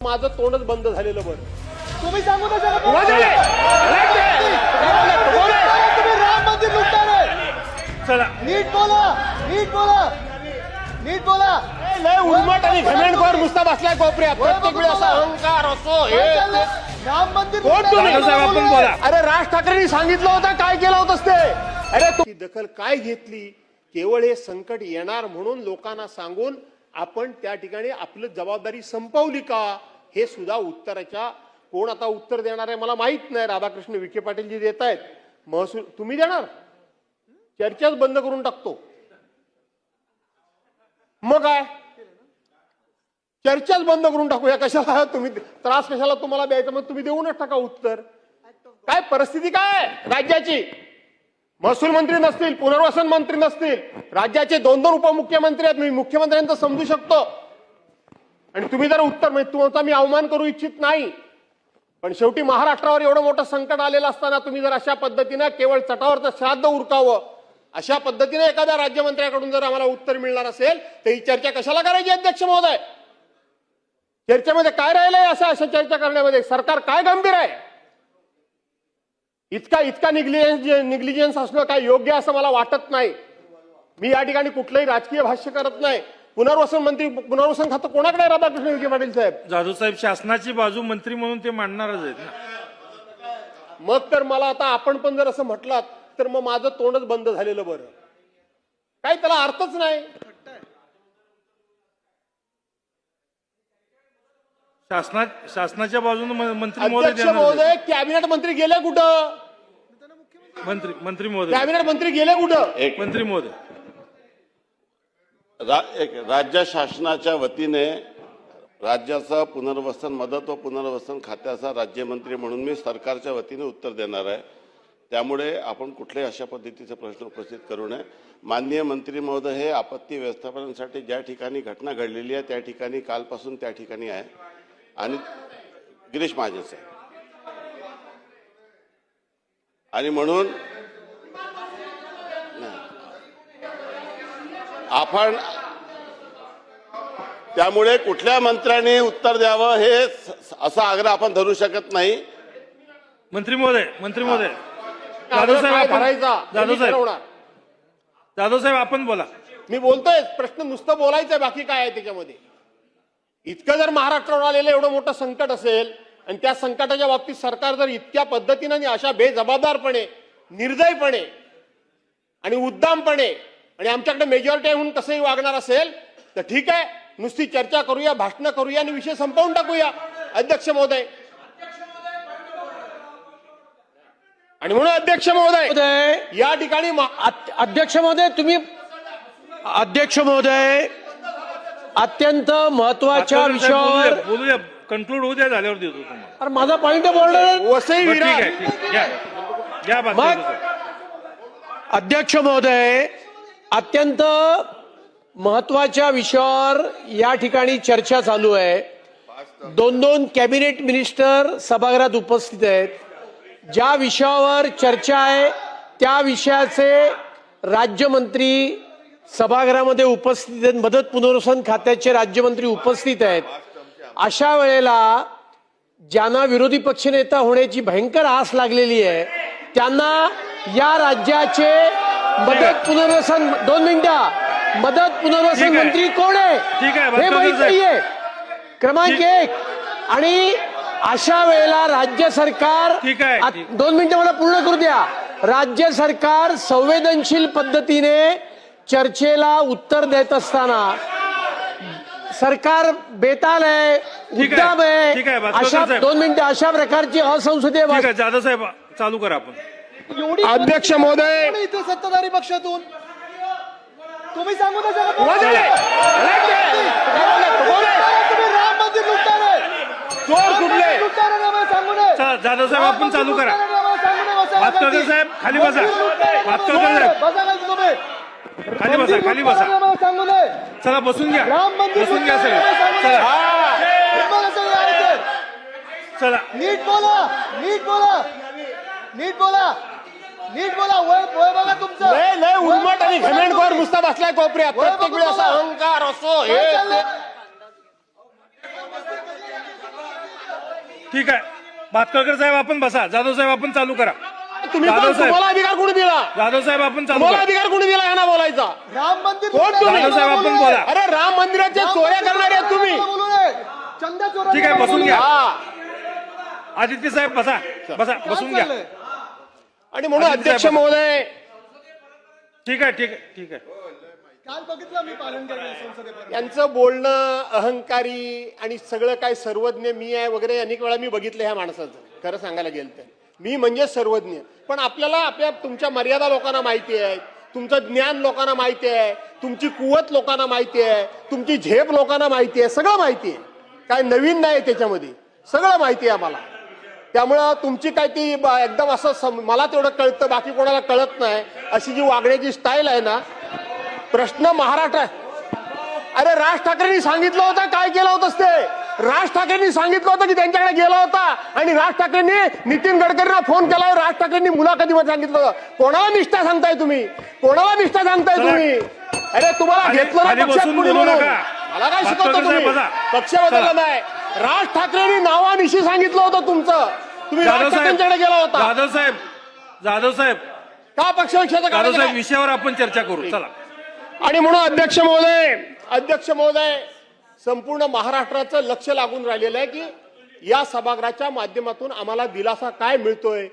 माझं तोंडच बंद झालेलं बरं. तुम्ही सांगू ना जरा तुम्ही राम मंदिर लुटणार चला नीट बोला नीट बोला नीट बोला. लय उर्मट आणि घमेंडखोर नुसता बसलाय कोपऱ्यात. प्रत्येक वेळी असा अहंकार असो हे ते. राम मंदिर कोण तुम्ही? दादा साहेब, आपण बोला. अरे राज ठाकरेंनी सांगितलं होतं काय केलं होतंस ते. अरे तू दखल काय घेतली. केवळ हे संकट येणार म्हणून लोकांना सांगून आपण त्या ठिकाणी आपली जबाबदारी संपवली का हे सुद्धा उत्तराच्या कोण आता उत्तर देणार आहे मला माहित नाही. राधाकृष्ण विखे पाटील जी देत आहेत महसूल तुम्ही देणार. चर्चाच बंद करून टाकतो. मग काय चर्चाच बंद करून टाकूया. कशाला तुम्ही त्रास कशाला तुम्हाला द्यायचा. मग तुम्ही देऊनच टाका उत्तर. काय परिस्थिती काय राज्याची. महसूल मंत्री नसतील पुनर्वसन मंत्री नसतील राज्याचे 2-2 उपमुख्यमंत्री आहेत. मी मुख्यमंत्र्यांचं समजू शकतो आणि तुम्ही जर उत्तर म्हणजे तुमचा मी अवमान करू इच्छित नाही पण शेवटी महाराष्ट्रावर एवढं मोठं संकट आलेलं असताना तुम्ही जर अशा पद्धतीनं केवळ चटावरचं श्राद्ध उरकावं अशा पद्धतीने एखाद्या राज्यमंत्र्याकडून जर आम्हाला उत्तर मिळणार असेल तर ही चर्चा कशाला करायची अध्यक्ष महोदय. चर्चेमध्ये काय राहिलंय अशा चर्चा करण्यामध्ये. सरकार काय गंभीर आहे. इतका निग्लिजन्स असणं काय योग्य असं मला वाटत नाही. मी या ठिकाणी कुठलंही राजकीय भाष्य करत नाही. पुनर्वसन मंत्री पुनर्वसन खातं कोणाकडे आहे राधाकृष्ण विखे पाटील साहेब. जाधव साहेब शासनाची बाजू मंत्री म्हणून ते मांडणारच आहेत ना. मग तर मला आता आपण पण जर असं म्हटलात तर मग माझं तोंडच बंद झालेलं बरं. काय त्याला अर्थच नाही. शासनाच्या बाजूने मंत्री अध्यक्ष महोदय कॅबिनेट मंत्री गेले कुठं. मंत्री महोदय कॅबिनेट मंत्री गेले कुठं. मंत्री महोदय राज्य शासनाच्या वतीने राज्याचा पुनर्वसन मदत व पुनर्वसन खात्याचा राज्यमंत्री म्हणून मी सरकारच्या वतीने उत्तर देणार आहे. त्यामुळे आपण कुठल्याही अशा पद्धतीचे प्रश्न उपस्थित करू नये. माननीय मंत्री महोदय हे आपत्ती व्यवस्थापनासाठी ज्या ठिकाणी घटना घडलेली आहे त्या ठिकाणी कालपासून त्या ठिकाणी आहे आणि गिरीश महाजन साहेब आणि म्हणून आपण त्यामुळे कुठल्या मंत्र्यांनी उत्तर द्यावं हे असा आग्रह आपण धरू शकत नाही. मंत्री महोदय जाधव साहेब आपण बोला. मी बोलतोय प्रश्न नुसतं बोलायचंय बाकी काय आहे त्याच्यामध्ये. इतकं जर महाराष्ट्रावर आलेलं एवढं मोठं संकट असेल आणि त्या संकटाच्या बाबतीत सरकार जर इतक्या पद्धतीने आणि अशा बेजबाबदारपणे निर्दयपणे आणि उद्दामपणे आणि आमच्याकडे मेजॉरिटी म्हणून कसंही वागणार असेल तर ठीक आहे नुसती चर्चा करूया भाषणं करूया आणि विषय संपवून टाकूया अध्यक्ष महोदय. आणि म्हणून अध्यक्ष महोदय या ठिकाणी अध्यक्ष महोदय तुम्ही अध्यक्ष महोदय अत्यंत महत्वाच्या विषयावर बोलूया. कन्क्लूड होऊ द्या झाल्यावर देतो तुम्हाला. अरे माझा पॉइंट बोलणार. वसई ठीक विरार आहे घ्या बात मग करू. अध्यक्ष महोदय अत्यंत महत्वाच्या विषयावर या ठिकाणी चर्चा चालू आहे. 2-2 कॅबिनेट मिनिस्टर सभागृहात उपस्थित आहेत. ज्या विषयावर चर्चा आहे त्या विषयाचे राज्यमंत्री सभागृहामध्ये उपस्थित आहेत. मदत पुनर्वसन खात्याचे राज्यमंत्री उपस्थित आहेत. अशा वेळेला ज्यांना विरोधी पक्षनेता होण्याची भयंकर आस लागलेली आहे त्यांना या राज्याचे मदत पुनर्वसन 2 मिनिटं मदत पुनर्वसन मंत्री कोण आहे हे माहित नाहीये. क्रमांक 1 आणि अशा वेळेला राज्य सरकार 2 मिनिटं मला पूर्ण करू द्या. राज्य सरकार संवेदनशील पद्धतीने चर्चेला उत्तर देत असताना सरकार बेताल आहे उद्दाम आहे. अशा 2 मिनिटं अशा प्रकारची असंसदीय जाधव साहेब चालू करा आपण. अध्यक्ष महोदय इथे सत्ताधारी पक्षातून तुम्ही सांगू ना जरा राम मंदिर लुटणार चोर कुठले सांगू नये. जाधव साहेब आपण चालू करा. भातकर साहेब खाली बसा. भातकर साहेब खाली बसा. सांगू नये. चला बसून घ्या. राम मंदिर बसून घ्या सगळे. चला नीट बोला नीट बोला नीट बोला नीट बोला. वय बघा तुमचं. लय उर्मट आणि घमेंडखोर नुसता बसलाय कोपऱ्यात. प्रत्येक वेळी असा अहंकार असो हे ते. ठीक आहे. भातखळकर साहेब आपण बसा. जाधव साहेब आपण चालू करा. तुम्ही जाधव पण साहेब. तुम्हाला अधिकार कोणी दिला? जाधव साहेब आपण चालू तुम्हाला करा. अधिकार कोणी दिला यांना बोलायचा? राम मंदिर कोण तुम्ही? जाधव साहेब आपण बोला. अरे राम मंदिराच्या चोऱ्या करणारे आहेत तुम्ही. ठीक आहे, बसून घ्या. हा. आदित्य साहेब बसा. बसा, बसून घ्या. आणि म्हणून आदित्य अध्यक्ष साहेब. महोदय, ठीक आहे, ठीक आहे, ठीक आहे. काल बघितलं मी पालनकर संसदेपर्यंत. यांचं बोलणं अहंकारी आणि सगळं काय सर्वज्ञ मी आहे वगैरे अनेक वेळा मी बघितलं ह्या माणसाचं. खरं सांगायला गेलं तर मी म्हणजे सर्वज्ञ. पण आपल्याला तुमच्या मर्यादा लोकांना माहिती आहे, तुमचं ज्ञान लोकांना माहिती आहे, तुमची कुवत लोकांना माहिती आहे, तुमची झेप लोकांना माहिती आहे, सगळं माहिती आहे. काय नवीन नाही त्याच्यामध्ये, सगळं माहिती आहे आम्हाला. त्यामुळं तुमची काय ती एकदम असं मला तेवढं कळतं, बाकी कोणाला कळत नाही अशी जी वागण्याची स्टाईल आहे ना. प्रश्न महाराष्ट्र. अरे राज ठाकरेंनी सांगितलं होतं, काय केलं होतंस ते? राज ठाकरेंनी सांगितलं होतं की त्यांच्याकडे गेला होता आणि राज ठाकरेंनी नितीन गडकरींना फोन केला. राज ठाकरेंनी मुलाखतीमध्ये सांगितलं होतं. कोणाला निष्ठा सांगताय तुम्ही? कोणाला निष्ठा सांगताय तुम्ही? अरे तुम्हाला घेतलं ना पक्षात कुणी म्हणून? मला काय शिकवतो तुम्ही? पक्ष बदलला नाही. राज ठाकरेंनी नावानिशी सांगितलं होतं तुमचं. तुम्ही राज ठाकरेंच्याकडे गेला होता. जाधव साहेब का पक्षविषयाचं जाधव साहेब काय? विषयावर आपण चर्चा करू. चला. आणि म्हणून अध्यक्ष महोदय संपूर्ण महाराष्ट्राचं लक्ष लागून राहिलेलं आहे की या सभागृहाच्या माध्यमातून आम्हाला दिलासा काय मिळतोय,